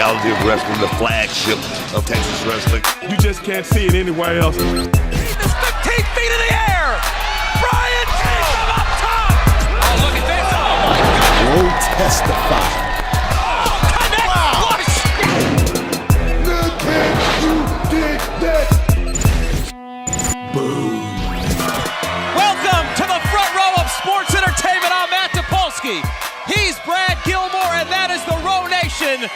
reality of wrestling, the flagship of Texas wrestling. You just can't see it anywhere else. He's 15 feet in the air. Brian takes him up top. Oh, look at this. Oh, my God. Will testify. Connect. Wow. Look at you did that. Boom. Welcome to the front row of sports entertainment. I'm Matt Topolsky. He's Brad Gilmore, and that is the Row Nation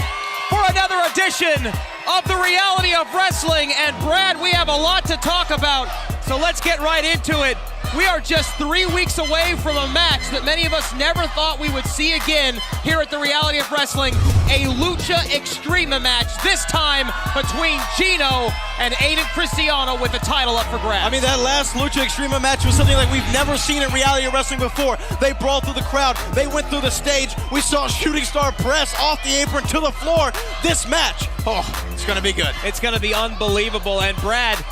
for another edition of the reality of wrestling. And Brad, we have a lot to talk about, so let's get right into it. We are just 3 weeks away from a match that many of us never thought we would see again here at the reality of wrestling, a Lucha Extrema match, this time between Gino and Aiden Cristiano with the title up for grabs. I mean, that last Lucha Extrema match was something like we've never seen in reality of wrestling before. They brawled through the crowd. They went through the stage. We saw Shooting Star press off the apron to the floor. This match, oh, it's going to be good. It's going to be unbelievable. And Brad,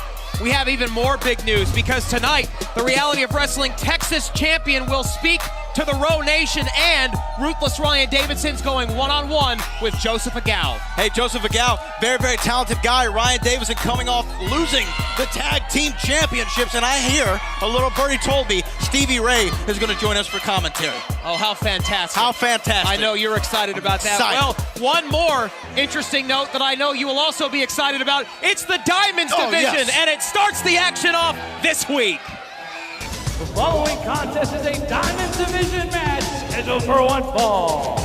we have even more big news because tonight, the reality of wrestling Texas champion will speak to the Row Nation, and Ruthless Ryan Davidson's going one-on-one with Joseph Agal. Hey, Joseph Agal, very, very talented guy. Ryan Davidson coming off losing the tag team championships, and I hear, a little birdie told me, Stevie Ray is going to join us for commentary. Oh, how fantastic. How fantastic. I know you're excited about that. Excited. Well, one more interesting note that I know you will also be excited about. It's the Diamonds division, yes. and it starts the action off this week. The following contest is a Diamonds Division match scheduled for one fall.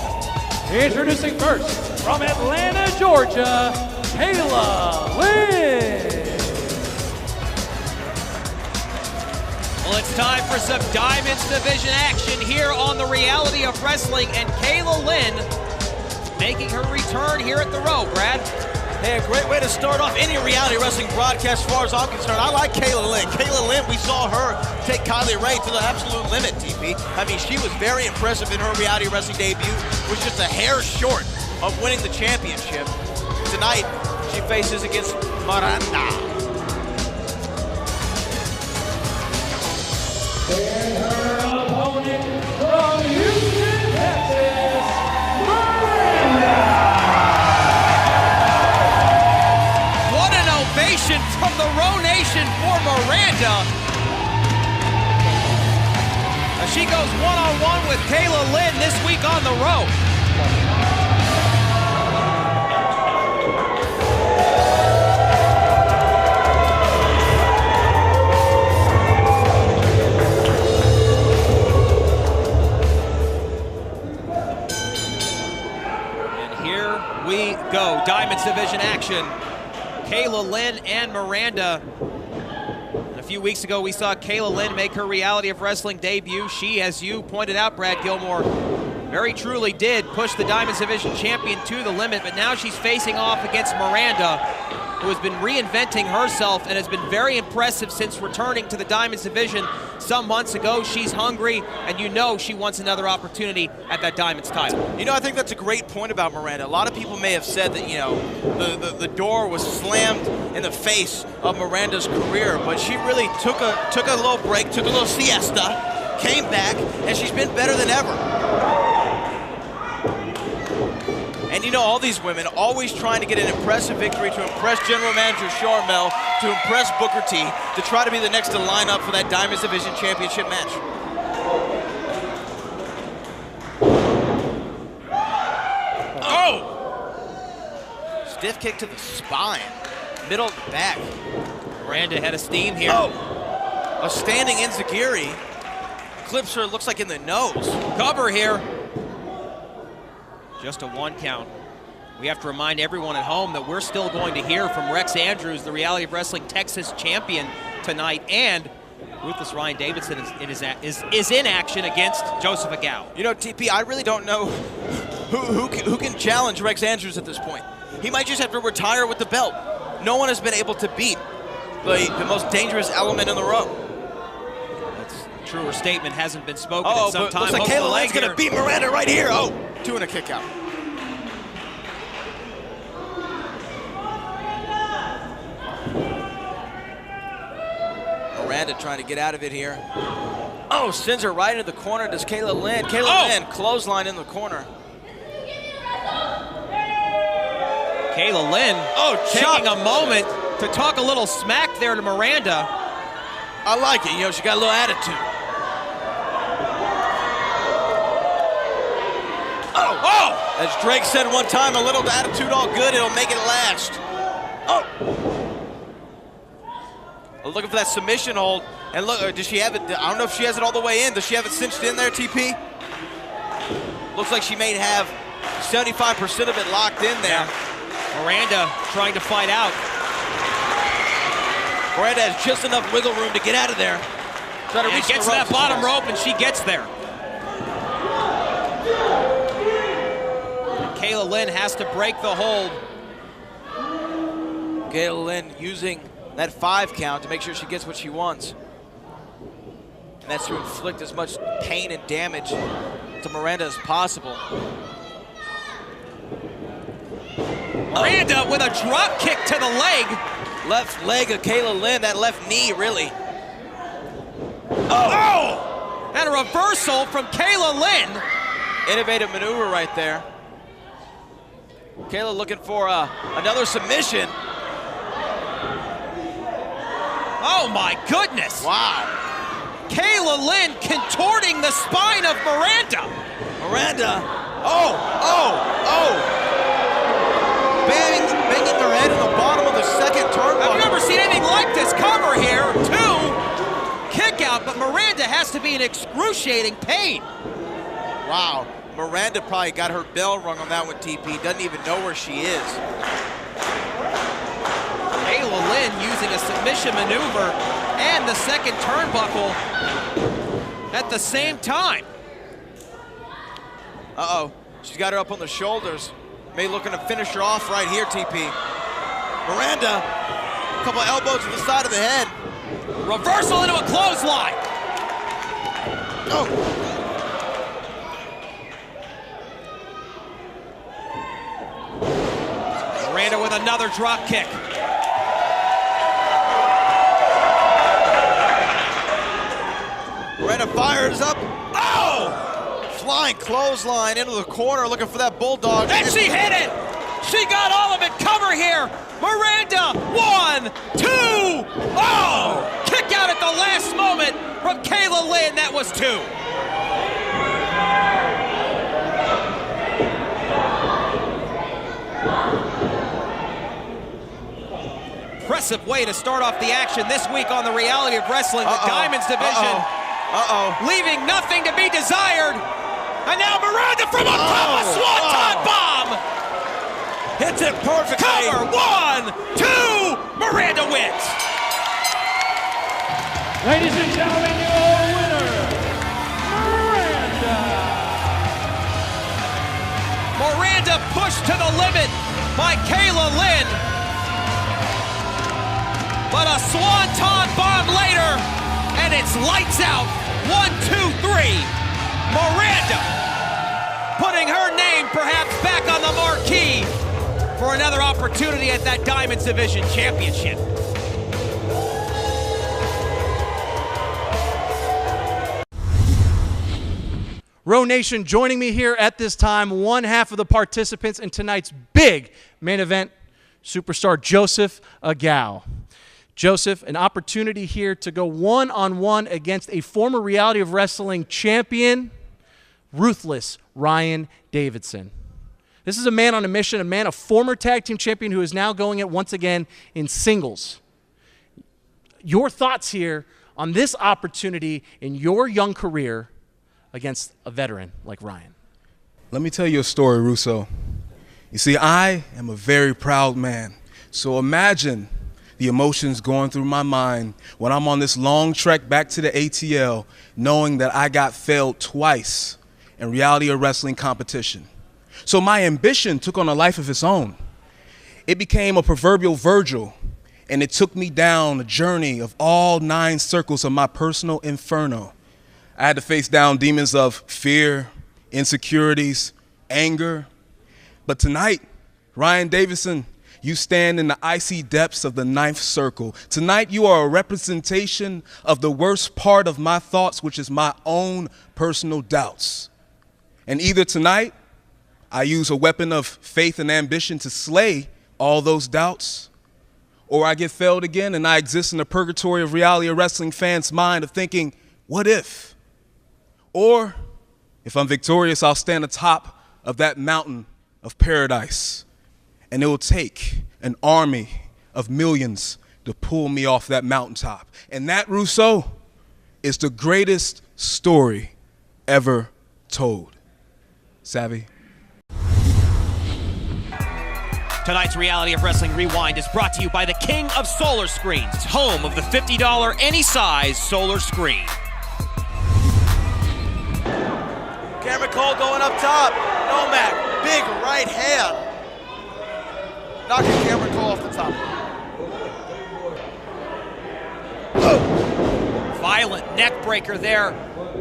Introducing first, from Atlanta, Georgia, Kayla Lynn. Well, it's time for some Diamonds Division action here on the reality of wrestling, and Kayla Lynn making her return here at the Row. Brad? Hey, a great way to start off any reality wrestling broadcast as far as I'm concerned. I like Kayla Lynn. Kayla Lynn, we saw her take Kylie Ray to the absolute limit, TP. I mean, she was very impressive in her reality wrestling debut. Was just a hair short of winning the championship. Tonight, she faces against Miranda. And her opponent from Houston, Texas, Miranda. From the Row Nation for Miranda. She goes one-on-one with Kayla Lynn this week on the Row. And here we go. Diamonds Division action. Kayla Lynn and Miranda. A few weeks ago, we saw Kayla Lynn make her reality of wrestling debut. She, as you pointed out, Brad Gilmore, very truly did push the Diamonds Division champion to the limit, but now she's facing off against Miranda, who has been reinventing herself and has been very impressive since returning to the Diamonds Division some months ago. She's hungry, and you know she wants another opportunity at that Diamonds title. You know, I think that's a great point about Miranda. A lot of people may have said that, you know, the door was slammed in the face of Miranda's career, but she really took a little break, took a little siesta, came back, and she's been better than ever. And you know, all these women always trying to get an impressive victory to impress General Manager Charmel, to impress Booker T, to try to be the next to line up for that Diamonds Division Championship match. Oh! Stiff kick to the spine, middle of the back. Miranda had a steam here. Oh! A standing enziguri clips her, looks like in the nose. Cover here. Just a 1 count. We have to remind everyone at home that we're still going to hear from Rex Andrews, the reality of wrestling Texas champion tonight, and Ruthless Ryan Davidson is in action against Joseph Agal. You know, TP, I really don't know who can challenge Rex Andrews at this point. He might just have to retire with the belt. No one has been able to beat the most dangerous element in the Row. That's a truer statement hasn't been spoken in some time. Looks like Kayla Lynn's going to beat Miranda right here. Oh, 2 and a kick out. Miranda trying to get out of it here. Oh, sends her right into the corner. Does Kayla Lynn. Kayla Lynn, clothesline in the corner. Kayla Lynn taking a moment to talk a little smack there to Miranda. I like it. You know, she got a little attitude. Oh! As Drake said one time, a little attitude all good, it'll make it last. Oh! Looking for that submission hold. And look, does she have it? I don't know if she has it all the way in. Does she have it cinched in there, TP? Looks like she may have 75% of it locked in there. Miranda trying to fight out. Miranda has just enough wiggle room to get out of there. Try to reach gets to that bottom rope, and she gets there. And Kayla Lynn has to break the hold. Kayla Lynn using that 5 count to make sure she gets what she wants. And that's to inflict as much pain and damage to Miranda as possible. Miranda with a drop kick to the leg. Left leg of Kayla Lynn, that left knee, really. Oh! And a reversal from Kayla Lynn. Innovative maneuver right there. Kayla looking for another submission. Oh my goodness. Wow. Kayla Lynn contorting the spine of Miranda. Miranda, banging her head in the bottom of the second turnbuckle. I've never seen anything like this cover here. 2, kick out, but Miranda has to be in excruciating pain. Wow, Miranda probably got her bell rung on that one, TP. Doesn't even know where she is. Kayla Lynn using a submission maneuver and the second turnbuckle at the same time. She's got her up on the shoulders. May looking to finish her off right here, TP. Miranda, a couple elbows to the side of the head. Reversal into a clothesline. Oh. Miranda with another drop kick. Miranda fires up. Oh! Flying clothesline into the corner, looking for that bulldog. And she hit it! She got all of it. Cover here. Miranda, 1, 2. Oh! Kick out at the last moment from Kayla Lynn. That was 2. Impressive way to start off the action this week on the Reality of Wrestling, the Diamonds division. Leaving nothing to be desired. And now Miranda from on top, a swanton bomb. Hits it perfectly. Cover, 1, 2. Miranda wins. Ladies and gentlemen, your winner, Miranda. Miranda pushed to the limit by Kayla Lynn. But a swanton bomb later, and it's lights out. 1, 2, 3. Miranda putting her name perhaps back on the marquee for another opportunity at that Diamonds Division Championship. Row Nation joining me here at this time, one half of the participants in tonight's big main event, superstar Joseph Agao. Joseph, an opportunity here to go one-on-one against a former Reality of Wrestling champion, ruthless Ryan Davidson. This is a man on a mission, a former tag team champion who is now going it once again in singles. Your thoughts here on this opportunity in your young career against a veteran like Ryan? Let me tell you a story, Russo. You see, I am a very proud man. So imagine the emotions going through my mind when I'm on this long trek back to the ATL, knowing that I got failed twice in Reality of Wrestling competition. So my ambition took on a life of its own. It became a proverbial Virgil, and it took me down a journey of all 9 circles of my personal inferno. I had to face down demons of fear, insecurities, anger. But tonight, Ryan Davidson, you stand in the icy depths of the 9th circle. Tonight, you are a representation of the worst part of my thoughts, which is my own personal doubts. And either tonight, I use a weapon of faith and ambition to slay all those doubts? Or I get failed again and I exist in the purgatory of reality of wrestling fans' mind of thinking, what if? Or if I'm victorious, I'll stand atop of that mountain of paradise, and it will take an army of millions to pull me off that mountaintop. And that, Russo, is the greatest story ever told. Savvy? Tonight's Reality of Wrestling Rewind is brought to you by the King of Solar Screens, home of the $50 any size solar screen. Cameron Cole going up top. Nomak, big right hand. Knocking Cameron Cole off the top. Violent neck breaker there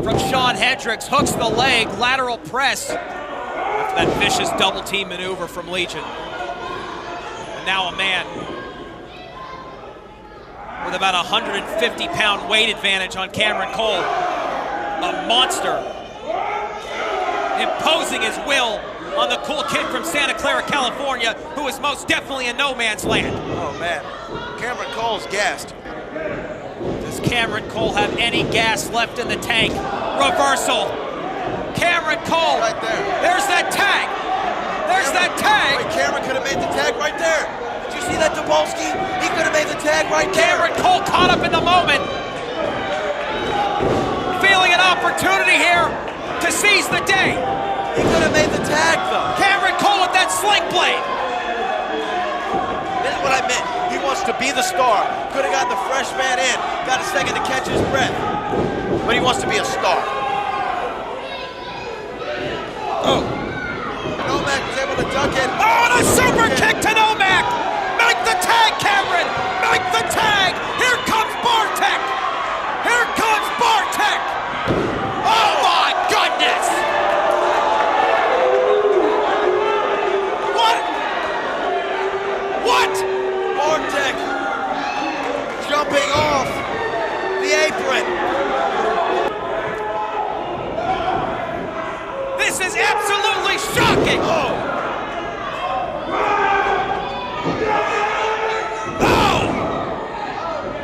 from Shawn Hendricks. Hooks the leg, lateral press. After that vicious double team maneuver from Legion. And now a man with about a 150-pound weight advantage on Cameron Cole. A monster. Imposing his will on the cool kid from Santa Clara, California, who is most definitely in no man's land. Oh man, Cameron Cole's gassed. Does Cameron Cole have any gas left in the tank? Reversal. Cameron Cole. Right there. There's that tag. There's that tag. Wait, Cameron could have made the tag right there. Did you see that, Tobolski? He could have made the tag right there. Cameron Cole caught up in the moment. Feeling an opportunity here to seize the day. He could have made the tag, though. Cameron Cole with that sling blade. This is what I meant. He wants to be the star. Could have got the fresh man in. Got a second to catch his breath. But he wants to be a star. Oh. Nomak was able to duck it. Oh, and a super kick to Nomak. Make the tag, Cameron. Make the tag. Here comes Bartek. Here comes Bartek. Oh, my goodness. What? Bartek jumping off the apron. This is absolutely shocking. Oh.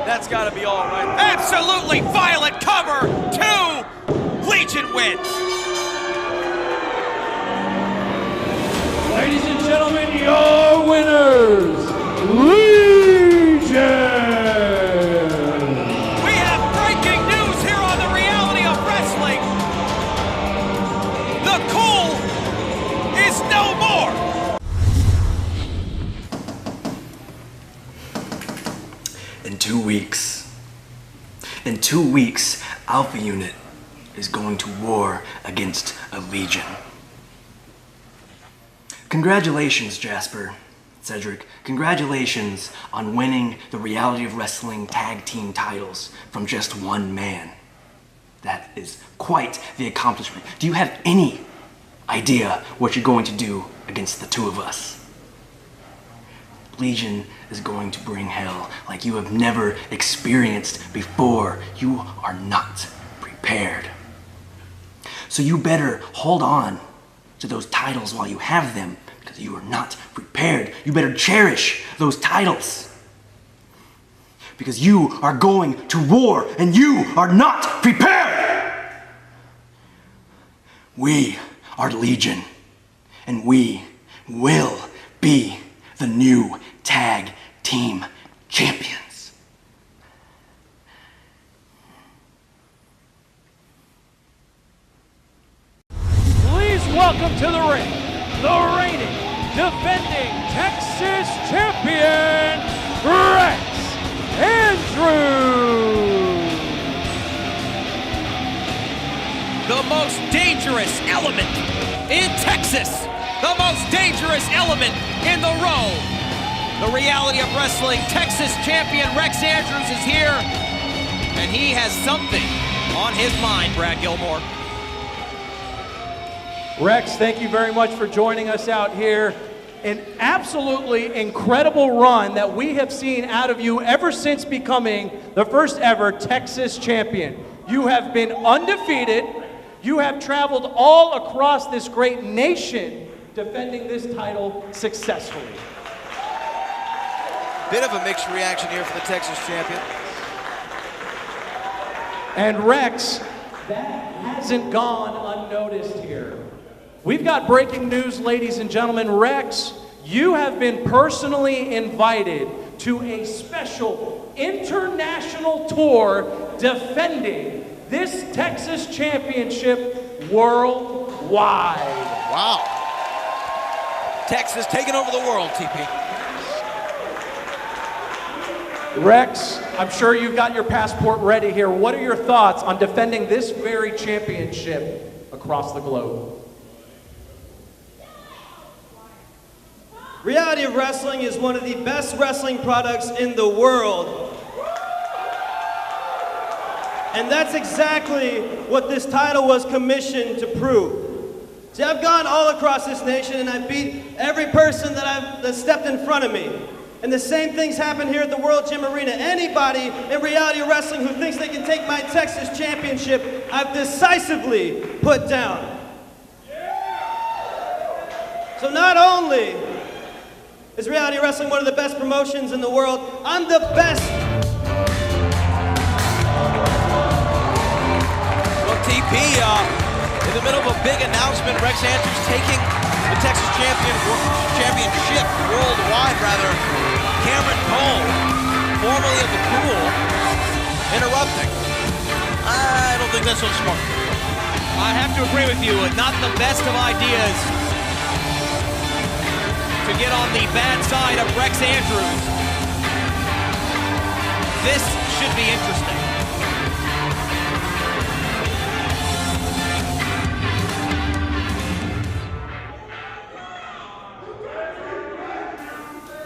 That's got to be all right. Absolutely violent cover. 2 Legion wins. Ladies and gentlemen, your winners, Legion! We have breaking news here on the Reality of Wrestling. The Cool is no more. In 2 weeks. In 2 weeks, Alpha Unit is going to war against a Legion. Congratulations, Jasper, Cedric. Congratulations on winning the Reality of Wrestling tag team titles from just one man. That is quite the accomplishment. Do you have any idea what you're going to do against the two of us? Legion is going to bring hell like you have never experienced before. You are not prepared. So you better hold on to those titles while you have them, because you are not prepared. You better cherish those titles, because you are going to war and you are not prepared. We are Legion, and we will be the new tag team champions. Please welcome to the ring, the reigning, defending Texas champion, Rex Andrews. The most dangerous element in Texas. The most dangerous element in the row. The Reality of Wrestling Texas champion Rex Andrews is here, and he has something on his mind, Brad Gilmore. Rex, thank you very much for joining us out here. An absolutely incredible run that we have seen out of you ever since becoming the first ever Texas champion. You have been undefeated. You have traveled all across this great nation defending this title successfully. Bit of a mixed reaction here for the Texas champion. And Rex, that hasn't gone unnoticed here. We've got breaking news, ladies and gentlemen. Rex, you have been personally invited to a special international tour defending this Texas championship worldwide. Wow. Texas taking over the world, TP. Rex, I'm sure you've got your passport ready here. What are your thoughts on defending this very championship across the globe? Reality of wrestling is one of the best wrestling products in the world. And that's exactly what this title was commissioned to prove. See, I've gone all across this nation and I've beat every person that stepped in front of me. And the same things happen here at the World Gym Arena. Anybody in reality of wrestling who thinks they can take my Texas championship, I've decisively put down. So not only is reality wrestling one of the best promotions in the world, I'm the best. Well, TP, in the middle of a big announcement, Rex Andrews taking the Texas championship worldwide, rather. Cameron Cole, formerly of the Pool, interrupting. I don't think that's so smart. I have to agree with you. Not the best of ideas to get on the bad side of Rex Andrews. This should be interesting.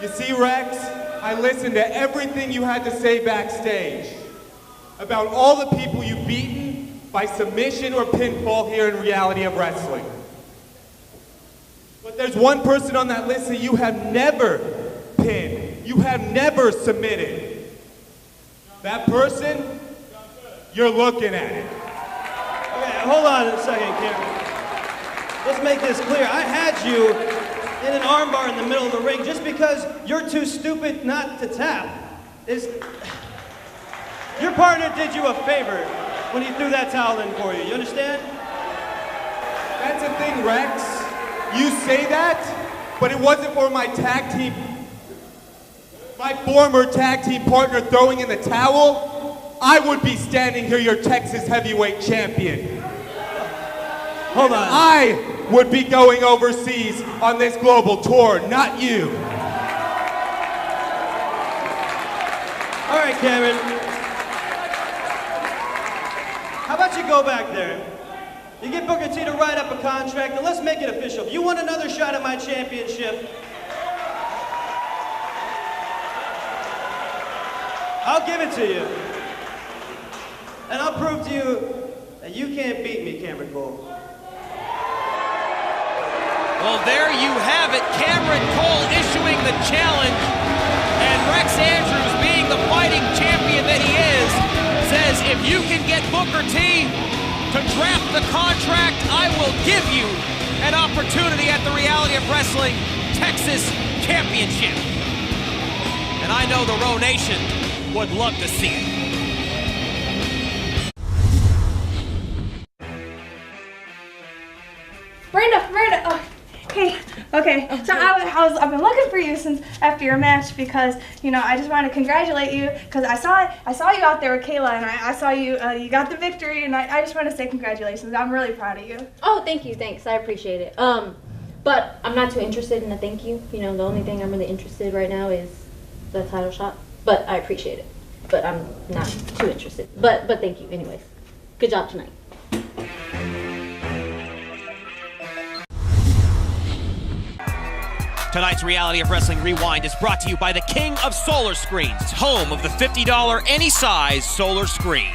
You see, Rex, I listened to everything you had to say backstage about all the people you've beaten by submission or pinfall here in reality of wrestling. But there's one person on that list that you have never pinned. You have never submitted. That person, you're looking at it. Okay, hold on a second, Cameron. Let's make this clear. I had you in an armbar in the middle of the ring just because you're too stupid not to tap. Your partner did you a favor when he threw that towel in for you. You understand? That's the thing, Rex. You say that, but it wasn't for my former tag team partner throwing in the towel, I would be standing here your Texas heavyweight champion. Hold on. I would be going overseas on this global tour, not you. All right, Cameron. How about you go back there? You get Booker T to write up a contract, and let's make it official. If you want another shot at my championship, I'll give it to you. And I'll prove to you that you can't beat me, Cameron Cole. Well, there you have it. Cameron Cole issuing the challenge, and Rex Andrews, being the fighting champion that he is, says if you can get Booker T to draft the contract, I will give you an opportunity at the Reality of Wrestling Texas Championship. And I know the Row Nation would love to see it. Miranda, oh, hey, okay. So I've been looking for you since after your match because, you know, I just want to congratulate you because I saw you out there with Kayla and I saw you, you got the victory, and I just want to say congratulations. I'm really proud of you. Oh, thank you, thanks, I appreciate it. But I'm not too interested in a thank you. You know, the only thing I'm really interested right now is the title shot, but I appreciate it. But I'm not too interested. But thank you anyways. Good job tonight. Tonight's Reality of Wrestling Rewind is brought to you by the King of Solar Screens, home of the $50 any size solar screen.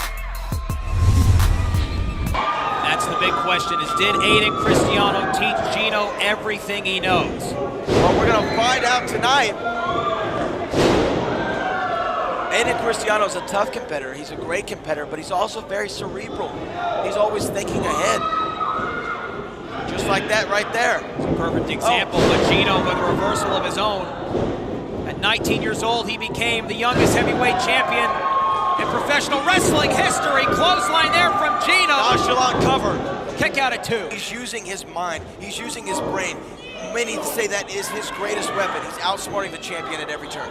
That's the big question, is did Aiden Cristiano teach Gino everything he knows? Well, we're going to find out tonight. Aiden Cristiano is a tough competitor. He's a great competitor, but he's also very cerebral. He's always thinking ahead. Just like that right there. It's a perfect example, but Gino with a reversal of his own. At 19 years old, he became the youngest heavyweight champion in professional wrestling history. Clothesline there from Gino. Nonchalant cover. Kick out at 2. He's using his mind. He's using his brain. Many say that is his greatest weapon. He's outsmarting the champion at every turn.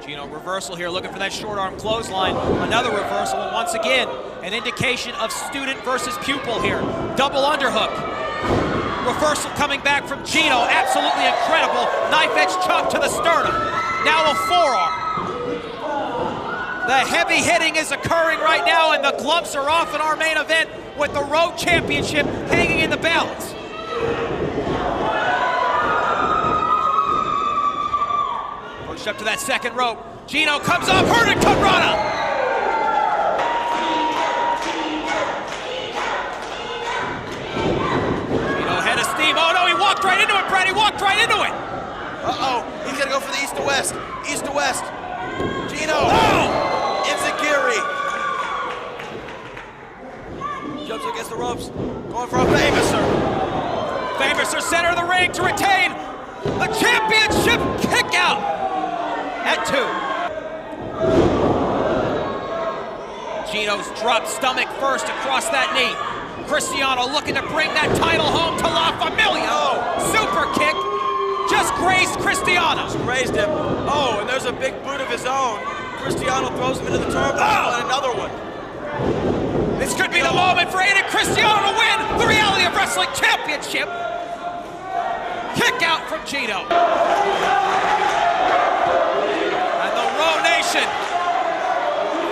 Gino reversal here, looking for that short arm clothesline. Another reversal, and once again, an indication of student versus pupil here. Double underhook. Reversal coming back from Gino, absolutely incredible. Knife edge chop to the sternum. Now a forearm. The heavy hitting is occurring right now, and the gloves are off in our main event with the Road Championship hanging in the balance. Pushed up to that second rope. Gino comes off, Hurricane Rana. Gino head of steam. Oh no, he walked right into it, Brad. He walked right into it. Uh-oh, he's gonna go for the east to west. East to west. Gino. Oh! Enziguri. Jumps against the ropes. Going for a Famouser. Famouser center of the ring to retain the championship kick out at 2. Gino's dropped stomach first across that knee. Cristiano looking to bring that title home to La Familia. Oh. Super kick. Just grazed Cristiano. Just grazed him. Oh, and there's a big boot of his own. Cristiano throws him into the turnbuckle and another one. This could be the moment for Aiden Cristiano to win the Reality of Wrestling Championship. Kick out from Gino. And the Row Nation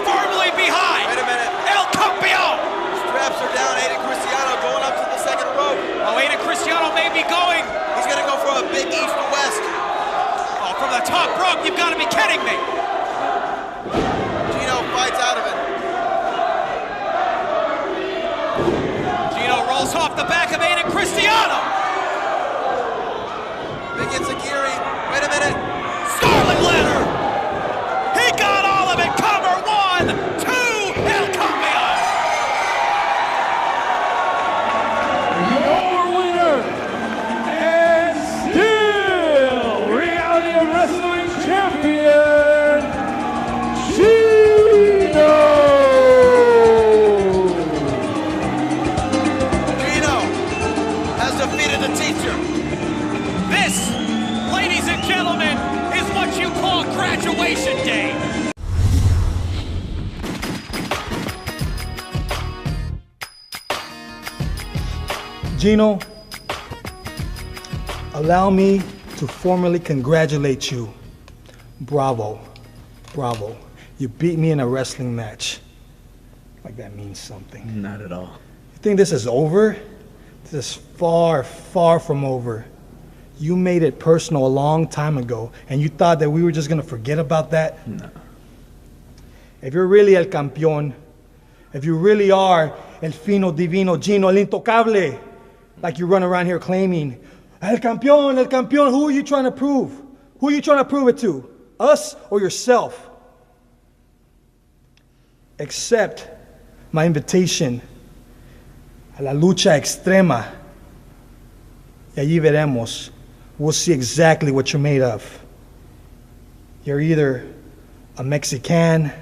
firmly behind. Wait a minute. El Campeon. Straps are down. Aiden Cristiano going up to the second rope. Oh, Aiden Cristiano may be going. He's going to go for a big east to west. Oh, from the top rope. You've got to be kidding me. Gino fights out of it. Gino rolls off the back of Aiden Cristiano. Big Enziguri. Wait a minute. Scarlet Letter. He got all of it. Cover 1, 2, El Campeon. Your winner, and still Reality of Wrestling Champion, Gino! Gino has defeated the teacher. This, ladies and gentlemen, is what you call graduation day. Gino, allow me to formally congratulate you. Bravo, bravo. You beat me in a wrestling match. Like that means something. Not at all. You think this is over? This is far, far from over. You made it personal a long time ago, and you thought that we were just gonna forget about that? No. If you're really el campeón, if you really are el fino divino Gino, el intocable, like you run around here claiming, el campeón, who are you trying to prove? Who are you trying to prove it to? Us or yourself? Accept my invitation a la lucha extrema. Y allí veremos. We'll see exactly what you're made of. You're either a Mexican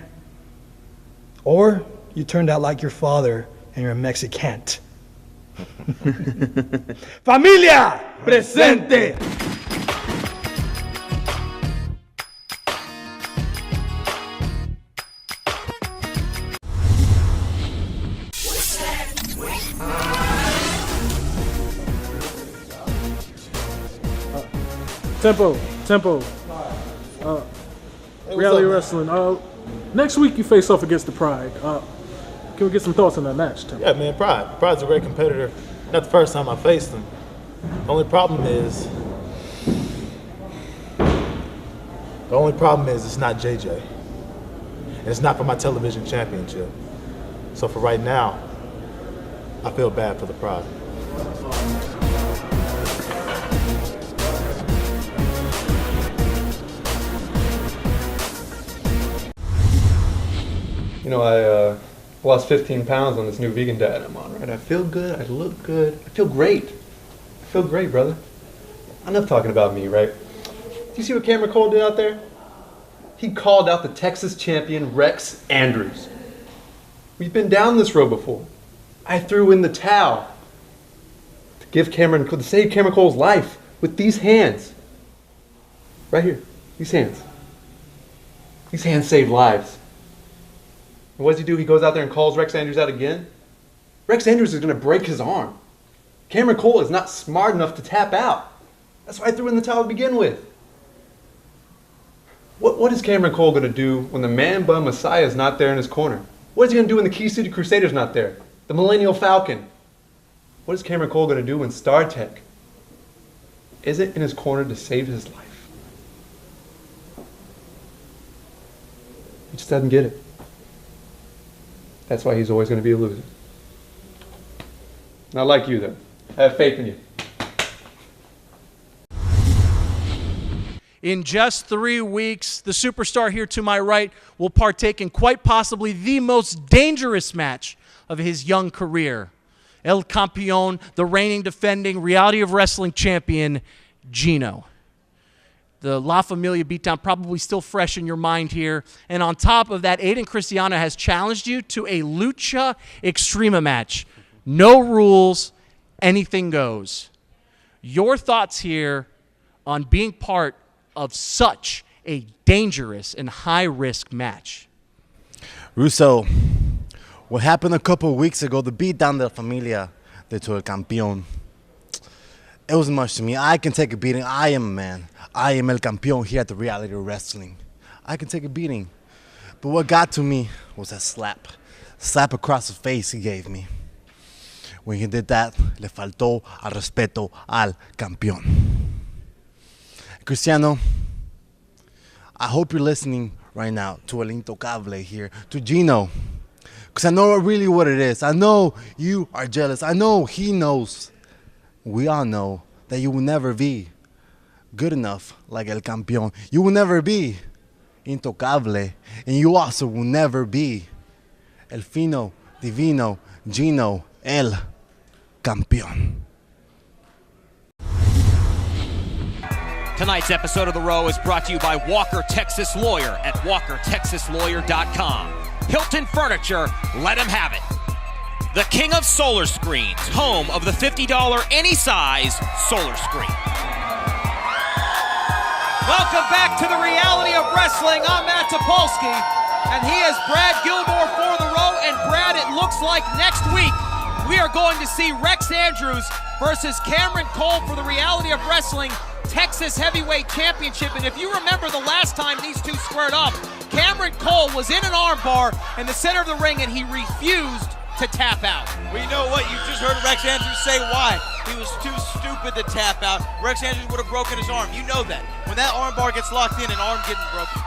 or you turned out like your father and you're a Mexicant. Familia, presente. Tempo. Reality Wrestling. Next week you face off against the Pride. Can we get some thoughts on that match, Tempo? Yeah, man, Pride's a great competitor. Not the first time I faced him. The only problem is it's not JJ. And it's not for my television championship. So for right now, I feel bad for the Pride. You know, I lost 15 pounds on this new vegan diet I'm on, right? I feel good, I look good, I feel great. I feel great, brother. Enough talking about me, right? you see what Cameron Cole did out there? He called out the Texas champion Rex Andrews. We've been down this road before. I threw in the towel to save Cameron Cole's life with these hands. Right here, these hands. These hands save lives. And what does he do? He goes out there and calls Rex Andrews out again. Rex Andrews is going to break his arm. Cameron Cole is not smart enough to tap out. That's why I threw in the towel to begin with. What is Cameron Cole going to do when the man bun Messiah is not there in his corner? What is he going to do when the Key City Crusader's not there? The Millennial Falcon? What is Cameron Cole going to do when StarTech isn't in his corner to save his life? He just doesn't get it. That's why he's always going to be a loser. Not like you, though. I have faith in you. In just 3 weeks, the superstar here to my right will partake in quite possibly the most dangerous match of his young career. El Campeón, the reigning defending Reality of Wrestling champion, Gino. The La Familia beatdown probably still fresh in your mind here. And on top of that, Aiden Cristiano has challenged you to a Lucha Extrema match. No rules, anything goes. Your thoughts here on being part of such a dangerous and high-risk match? Russo, what happened a couple of weeks ago, the beatdown de la Familia de El Campeón, it wasn't much to me. I can take a beating. I am a man. I am El Campeón here at the Reality of Wrestling. I can take a beating. But what got to me was that slap across the face he gave me. When he did that, le faltó al respeto al campeón. Cristiano, I hope you're listening right now to El Intocable here, to Gino, because I know really what it is. I know you are jealous. I know he knows. We all know that you will never be good enough like El Campeón. You will never be Intocable, and you also will never be El Fino, Divino, Gino, El Campeón. Tonight's episode of The Row is brought to you by Walker Texas Lawyer at WalkerTexasLawyer.com. Hilton Furniture, let him have it. The king of solar screens, home of the $50 any size solar screen. Welcome back to the Reality of Wrestling. I'm Matt Topolsky, and he is Brad Gilmore for The Row. And Brad, it looks like next week we are going to see Rex Andrews versus Cameron Cole for the Reality of Wrestling Texas Heavyweight Championship. And if you remember the last time these two squared up, Cameron Cole was in an armbar in the center of the ring and he refused to tap out. Well, you know what? You just heard Rex Andrews say why. He was too stupid to tap out. Rex Andrews would have broken his arm. You know that. When that armbar gets locked in, an arm getting broken.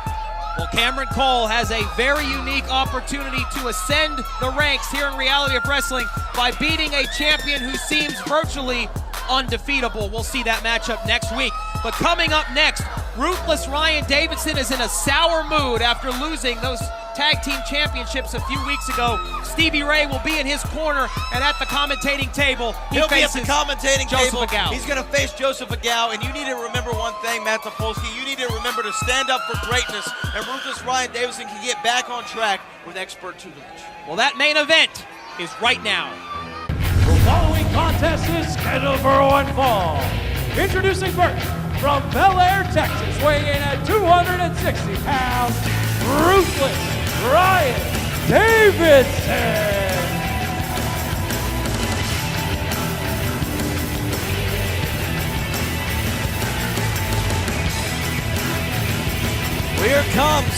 Well, Cameron Cole has a very unique opportunity to ascend the ranks here in Reality of Wrestling by beating a champion who seems virtually undefeatable. We'll see that matchup next week. But coming up next, ruthless Ryan Davidson is in a sour mood after losing those tag team championships a few weeks ago. Stevie Ray will be in his corner, and at the commentating table, he'll be at the commentating table. Agao. He's going to face Joseph Agao, and you need to remember one thing, Matt Topolsky. You need to remember to stand up for greatness, and ruthless Ryan Davidson can get back on track with expert tutelage. Well, that main event is right now. The following contest is scheduled for one fall. Introducing first, from Bel Air, Texas, weighing in at 260 pounds, ruthless Ryan Davidson. Here comes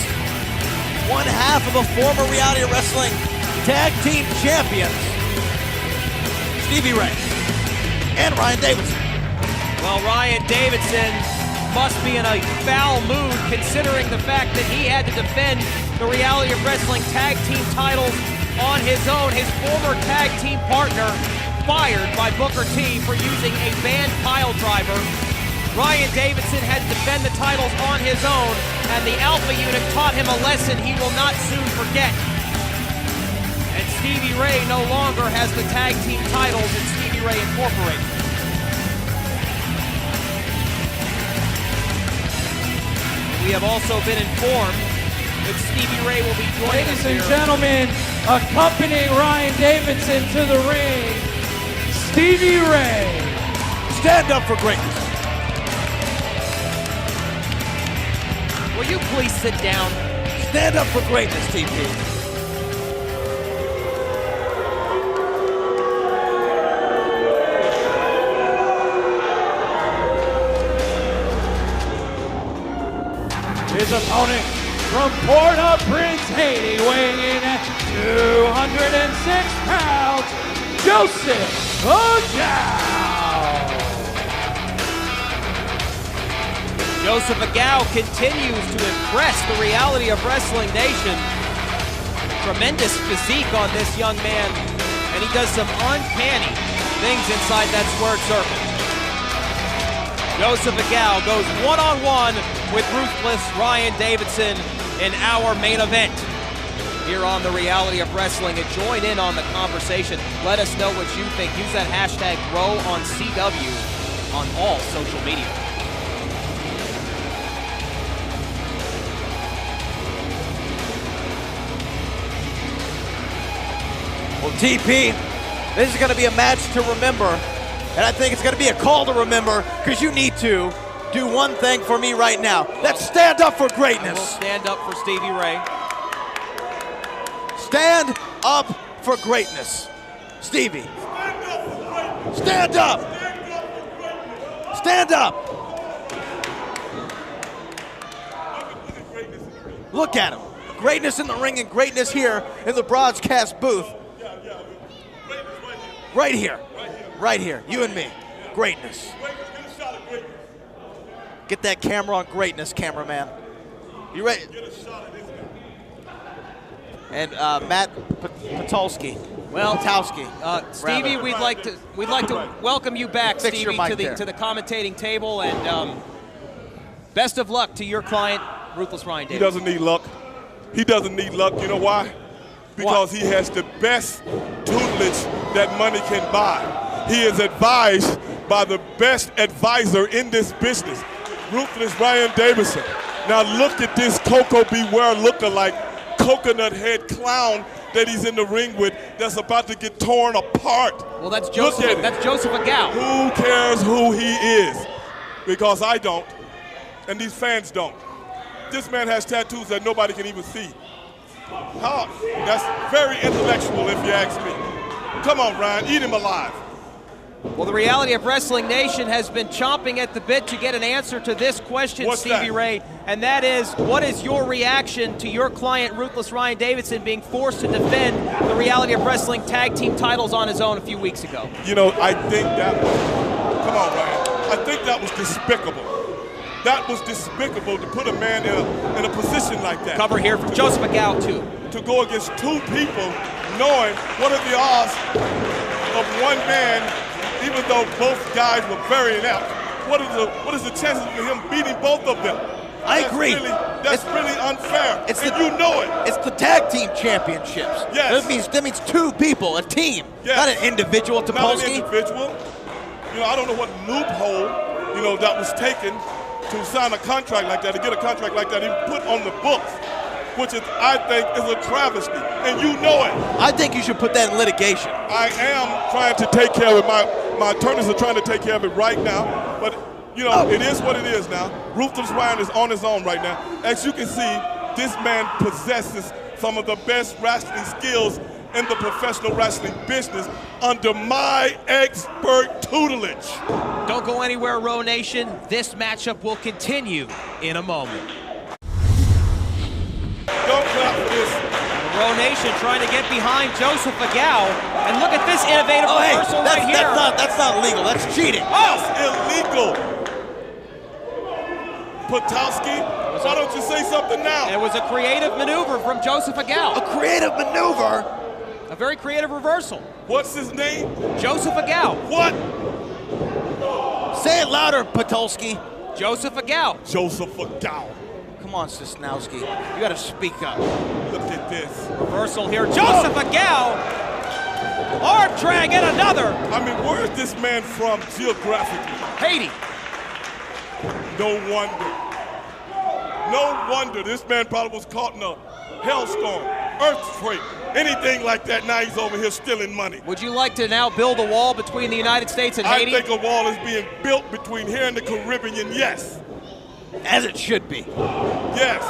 one half of the former Reality of Wrestling Tag Team Champions, Stevie Ray and Ryan Davidson. Well, Ryan Davidson must be in a foul mood considering the fact that he had to defend the Reality of Wrestling tag team titles on his own. His former tag team partner fired by Booker T for using a banned pile driver. Ryan Davidson had to defend the titles on his own, and the Alpha unit taught him a lesson he will not soon forget. And Stevie Ray no longer has the tag team titles in Stevie Ray Incorporated. We have also been informed that Stevie Ray will be joining us Ladies and here. gentlemen, accompanying Ryan Davidson to the ring, Stevie Ray. Stand up for greatness. Will you please sit down? Stand up for greatness, TP. His opponent from Port-au-Prince, Haiti, weighing in at 206 pounds, Joseph Agao. Joseph Agao continues to impress the reality of Wrestling Nation. Tremendous physique on this young man, and he does some uncanny things inside that squared circle. Joseph Agao goes one-on-one with ruthless Ryan Davidson in our main event here on The Reality of Wrestling, and join in on the conversation. Let us know what you think. Use that hashtag RowOnCW on all social media. Well, TP, this is going to be a match to remember, and I think it's going to be a call to remember, because you need to do one thing for me right now. Let's stand up for greatness. We'll stand up for Stevie Ray. Stand up for greatness. Stevie. Stand up. Stand up. Look at him. Greatness in the ring and greatness here in the broadcast booth. Right here. Right here. You and me. Greatness. Get that camera on greatness, cameraman. You ready? And Matt Patulski. Well, Patowski. Stevie, we'd like to welcome you back, Fix your Stevie, mic to the commentating table, and best of luck to your client, Ruthless Ryan He Davidson. doesn't need luck. He doesn't need luck. You know why? Because he has the best tutelage that money can buy. He is advised by the best advisor in this business, Ruthless Ryan Davidson. Now look at this Coco Beware lookalike coconut head clown that he's in the ring with that's about to get torn apart. Well, that's Joseph. That's Joseph Agao. Who cares who he is? Because I don't, and these fans don't. This man has tattoos that nobody can even see. How? That's very intellectual, if you ask me. Come on, Ryan, eat him alive. Well, the Reality of Wrestling Nation has been chomping at the bit to get an answer to this question, What's Stevie that? Ray, and that is, what is your reaction to your client, Ruthless Ryan Davidson, being forced to defend the Reality of Wrestling tag team titles on his own a few weeks ago? You know, I think that was, come on, Ryan, I think that was despicable. That was despicable to put a man in a position like that. Cover here from Joseph Agao, too. To go against two people, knowing what are the odds of one man, even though both guys were very inept, what is the chances of him beating both of them? I agree. That's really unfair, you know it. It's the tag team championships. Yes. That means two people, a team, not an individual. Not an Topolsky. individual. You know, I don't know what loophole, that was taken to sign a contract like that, to get a contract like that, he put on the books, which is, I think, is a travesty, and you know it. I think you should put that in litigation. I am trying to take care of it. My attorneys are trying to take care of it right now, but it is what it is now. Ruthless Ryan is on his own right now. As you can see, this man possesses some of the best wrestling skills in the professional wrestling business under my expert tutelage. Don't go anywhere, Row Nation. This matchup will continue in a moment. Don't clap for this. Row Nation trying to get behind Joseph Agao, and look at this innovative reversal right here. That's not legal. That's cheating. That's illegal. Patowski, why don't you say something now? It was a creative maneuver from Joseph Agao. A creative maneuver? A very creative reversal. What's his name? Joseph Agao. What? Say it louder, Patulski. Joseph Agao. Joseph Agao. Come on, Sosnowski. You got to speak up. Look at this. Reversal here. Joseph Agao. Arm drag and another. I mean, where is this man from geographically? Haiti. No wonder. No wonder this man probably was caught in a hailstorm, earthquake, anything like that. Now he's over here stealing money. Would you like to now build a wall between the United States and Haiti? I think a wall is being built between here and the Caribbean, yes. As it should be. Yes.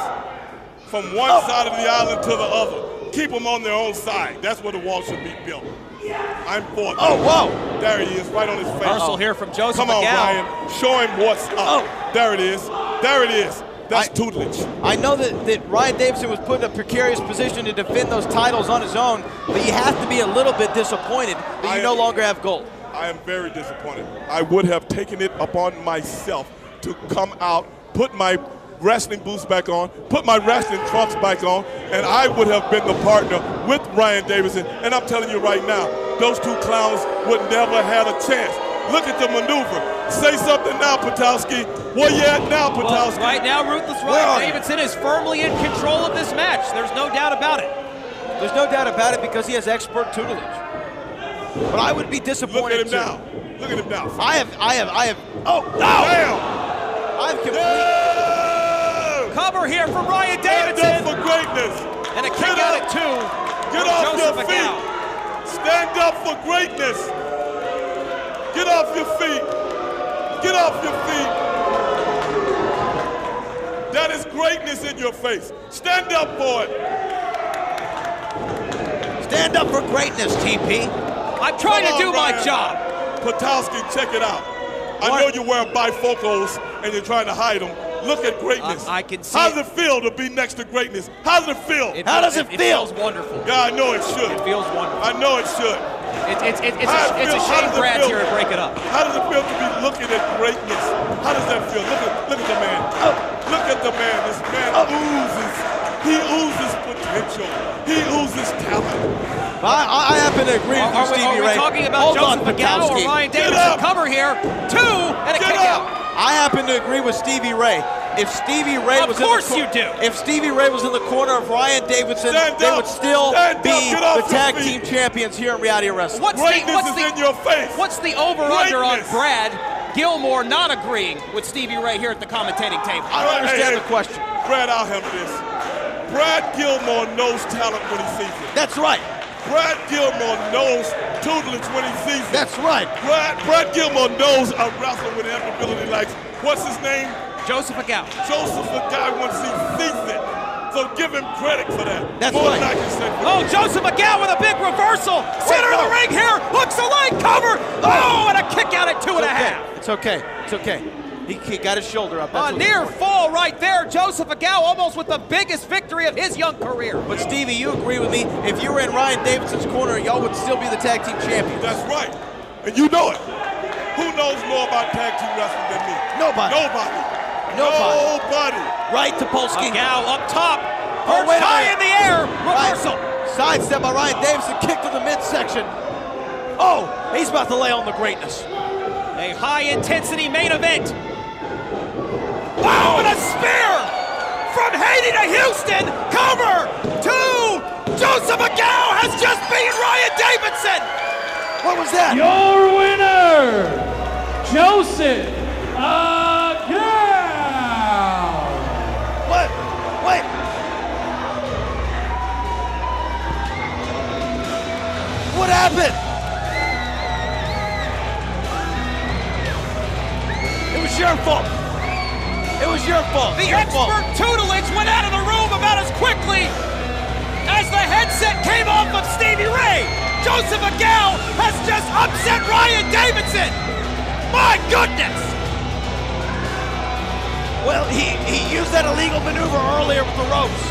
From one side of the island to the other. Keep them on their own side. That's where the wall should be built. I'm for that. Oh, whoa. There he is, right on his face. Reversal here from Joseph Come on, McGowan. Ryan. Show him what's up. Oh. There it is. There it is. That's tutelage. I know that Ryan Davidson was put in a precarious position to defend those titles on his own, but you have to be a little bit disappointed that you no longer have gold. I am very disappointed. I would have taken it upon myself to come out, put my wrestling boots back on, put my wrestling trunks back on, and I would have been the partner with Ryan Davidson. And I'm telling you right now, those two clowns would never had a chance. Look at the maneuver. Say something now, Potowski. Where you at now, Potowski? Well, right now, Ruthless Ryan Davidson is firmly in control of this match. There's no doubt about it. There's no doubt about it because he has expert tutelage. But I would be disappointed. Look at him now. Look at him now. I have. Oh, no! Damn! I've completely. Cover here from Ryan Davidson. Stand up for greatness. And a kick out at 2. Get off Joseph your feet. McGowan. Stand up for greatness. Get off your feet. Get off your feet. That is greatness in your face. Stand up for it. Stand up for greatness, TP. I'm trying to do my job. Potowski, check it out. I know you're wearing bifocals and you're trying to hide them. Look at greatness. I can see How does it feel to be next to greatness? How does it feel? How does it feel? It feels wonderful. Yeah, I know it should. It feels wonderful. I know it should. It's a shame Brad's here to break it up. How does it feel to be looking at greatness? How does that feel? Look at the man. Look at the man. This man oozes. He oozes potential. He oozes talent. I happen to agree with Stevie Ray. Are we talking about Joseph McGowan or Ryan Davidson? Cover here. 2 and a kick out. I happen to agree with Stevie Ray. If Stevie Ray was in if Stevie Ray was in the corner of Ryan Davidson, they would still be the tag team champions here in reality wrestling. Greatness is in your face. What's the over/under on Brad Gilmore not agreeing with Stevie Ray here at the commentating table? I don't understand the question. Brad, I'll handle this. Brad Gilmore knows talent when he sees it. That's right. Brad Gilmore knows tutelage when he sees it. That's right. Brad Gilmore knows a wrestler with inevitability like, what's his name? Joseph McGowan. Joseph McGowan once he sees it. So give him credit for that. That's more right. Than I can say for Oh, Joseph McGowan with a big reversal. Center of the ring here. Hooks a leg cover. Oh, and a kick out at 2.5. It's okay. It's okay. He got his shoulder up. A near fall right there. Joseph McGowan almost with the biggest victory of his young career. But Stevie, you agree with me. If you were in Ryan Davidson's corner, y'all would still be the tag team champions. That's right. And you know it. Who knows more about tag team wrestling than me? Nobody. Right to Polsky. McGowan up top. Perched high in the air. Reversal. Sidestep by Ryan Davidson. Kick to the midsection. Oh, he's about to lay on the greatness. A high-intensity main event. Wow, and a spear from Haiti to Houston. Cover. 2. Joseph McGowan has just beaten Ryan Davidson. What was that? Your winner, Joseph McGowan. What? Wait. What happened? It was your fault. It was your fault. The expert tutelage went out of the room about as quickly as the headset came off of Stevie Ray. Joseph McGowan has just upset Ryan Davidson. My goodness. Well, he used that illegal maneuver earlier with the ropes.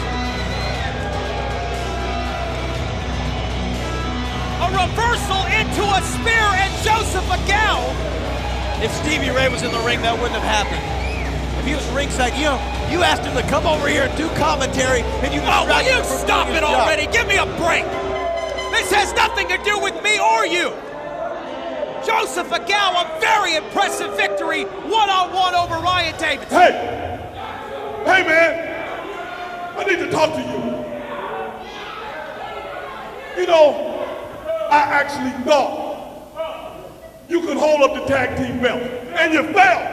A reversal into a spear, and Joseph McGowan. If Stevie Ray was in the ring, that wouldn't have happened. If he was ringside, you asked him to come over here and do commentary, and you will you stop it already? Give me a break. This has nothing to do with me or you. Joseph McGowan, a very impressive victory, one-on-one over Ryan Davidson. Hey man, I need to talk to you. You know, I actually thought you could hold up the tag team belt, and you failed.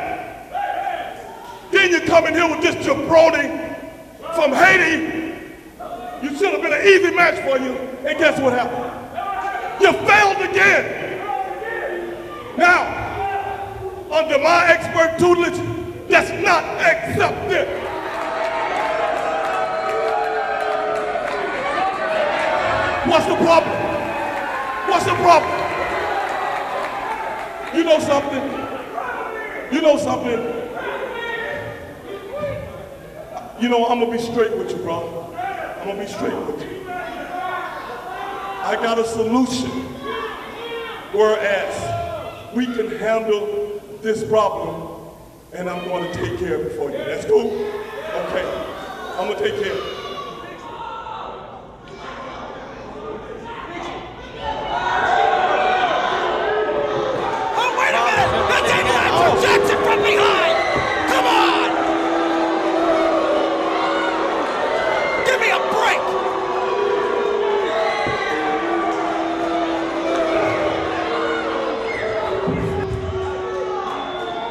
Then you come in here with this jabroni from Haiti. You should have been an easy match for you. And guess what happened? You failed again. Now, under my expert tutelage, that's not accepted. What's the problem? What's the problem? You know something? You know something? You know, I'm gonna be straight with you, bro. I'm gonna be straight with you. I got a solution, whereas we can handle this problem, and I'm gonna take care of it for you. That's cool? Okay, I'm gonna take care of it. Jackson from behind! Come on! Give me a break!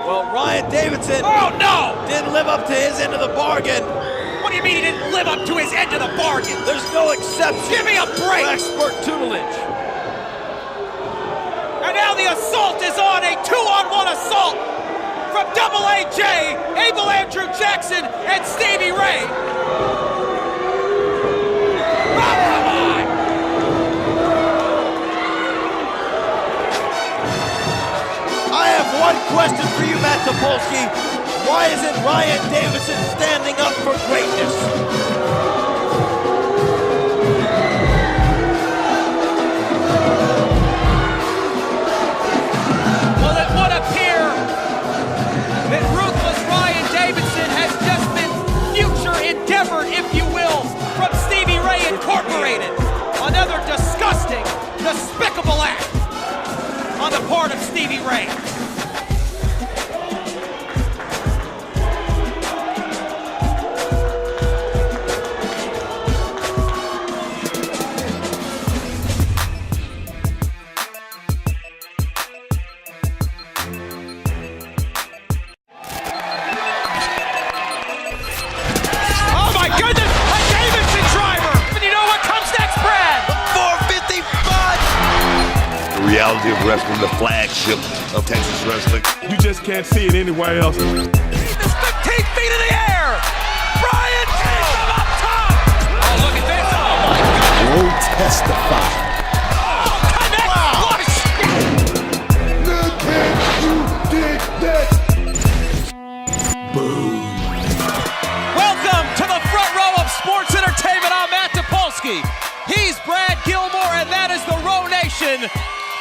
Well, Ryan Davidson didn't live up to his end of the bargain. What do you mean he didn't live up to his end of the bargain? There's no exception. Give me a break! For expert tutelage. And now the assault is on, a 2-on-1 assault from Double AJ, Abel Andrew Jackson, and Stevie Ray. Oh, come on! I have one question for you, Matt Topolsky. Why isn't Ryan Davidson standing up for greatness? If you will, from Stevie Ray Incorporated. Another disgusting, despicable act on the part of Stevie Ray. Reality of wrestling, the flagship of Texas wrestling. You just can't see it anywhere else. He's 15 feet in the air. Brian takes him up top. Oh, look at this. Oh, my God. Will testify. Oh, connect. Wow. Look at you did that. Boom. Welcome to the front row of sports entertainment. I'm Matt Topolsky. He's Brad Gilmore, and that is the Row Nation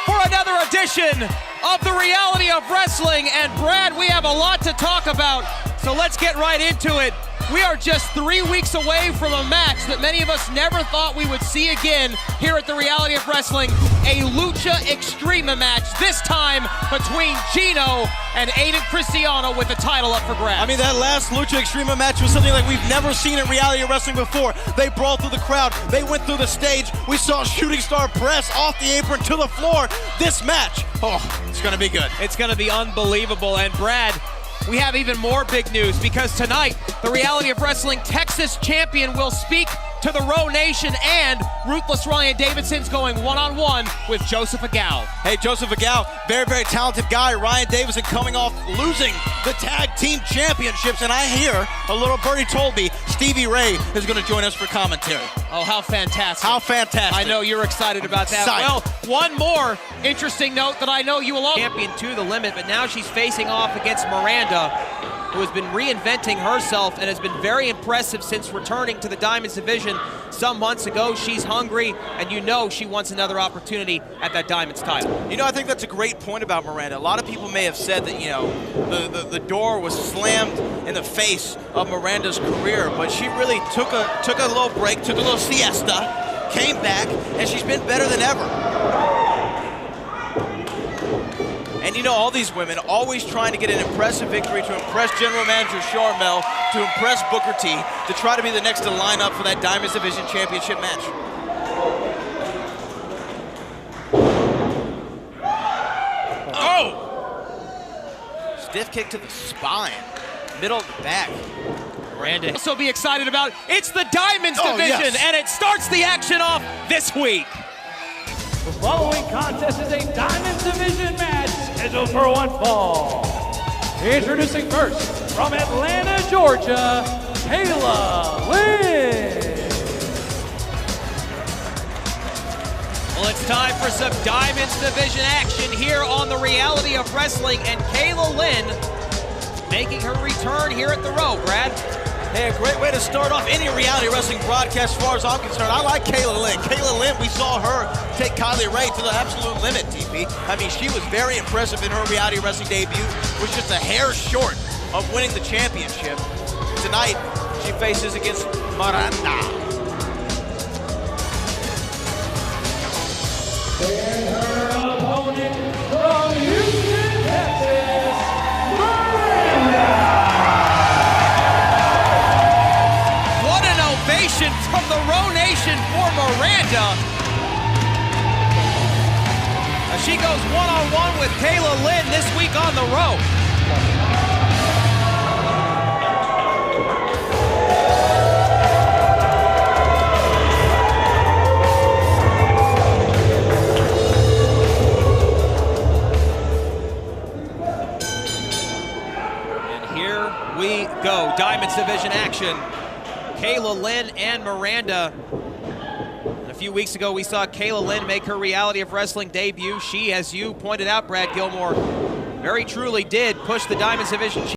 for another edition of the Reality of Wrestling. And Brad, we have a lot to talk about, so let's get right into it. We are just 3 weeks away from a match that many of us never thought we would see again here at the Reality of Wrestling, a Lucha Extrema match, this time between Gino and Aiden Cristiano with the title up for grabs. I mean, that last Lucha Extrema match was something like we've never seen in Reality of Wrestling before. They brawled through the crowd. They went through the stage. We saw Shooting Star press off the apron to the floor. This match, it's going to be good. It's going to be unbelievable. And Brad, we have even more big news because tonight, the Reality of Wrestling Texas champion will speak to the Row Nation, and Ruthless Ryan Davidson's going one-on-one with Joseph Agal. Hey, Joseph Agal, very, very talented guy. Ryan Davidson coming off losing the tag team championships, and I hear, a little birdie told me, Stevie Ray is going to join us for commentary. Oh, how fantastic. How fantastic. I know you're excited about that. Excited. Well, one more interesting note that I know you will all champion to the limit, but now she's facing off against Miranda, who has been reinventing herself and has been very impressive since returning to the Diamonds division some months ago. She's hungry, and you know she wants another opportunity at that Diamonds title. You know, I think that's a great point about Miranda. A lot of people may have said that, you know, the door was slammed in the face of Miranda's career, but she really took a little break, took a little siesta, came back, and she's been better than ever. And you know, all these women always trying to get an impressive victory to impress General Manager Charmel, to impress Booker T, to try to be the next to line up for that Diamonds Division Championship match. Oh! Stiff kick to the spine, middle of the back. Miranda also be excited about. It's the Diamonds division, yes. and it starts the action off this week. The following contest is a Diamonds Division match scheduled for one fall. Introducing first, from Atlanta, Georgia, Kayla Lynn. Well, it's time for some Diamonds Division action here on the Reality of Wrestling, and Kayla Lynn making her return here at the Row, Brad. Hey, a great way to start off any reality wrestling broadcast as far as I'm concerned. I like Kayla Lynn. Kayla Lynn, we saw her take Kylie Ray to the absolute limit, TP. I mean, she was very impressive in her reality wrestling debut. Was just a hair short of winning the championship. Tonight, she faces against Miranda. And her opponent from Houston, Texas, Miranda. What an ovation from the Row Nation for Miranda. As she goes one-on-one with Kayla Lynn this week on the Row. We go. Diamonds Division action. Kayla Lynn and Miranda. And a few weeks ago, we saw Kayla Lynn make her Reality of Wrestling debut. She, as you pointed out, Brad Gilmore, very truly did push the Diamonds Division.